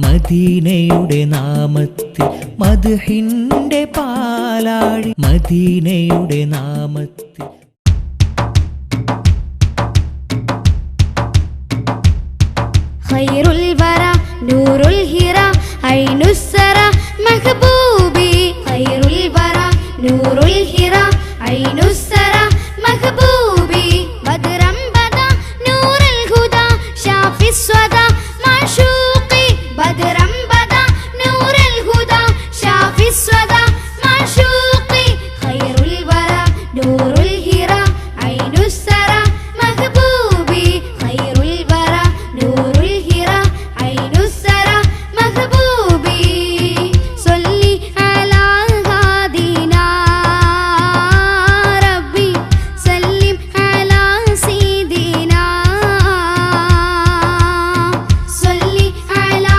മദീനയുടെ നാമത്തിൽ മദ്ഹിന്റെ പാലാഴി മദീനയുടെ നാമത്തിൽ ഖൈറുൽ വറ നൂറുൽ ഹിറ ഐനുസ്സറ മഹബൂബി ഖൈറുൽ വറ നൂറുൽ ഹിറ ഐനുസ്സറ മഹബൂബി ബദ്റം ബദ നൂറുൽ ഹുദ ഷാഫിസ് സ്വദ മാശൂഖി ബദ്റ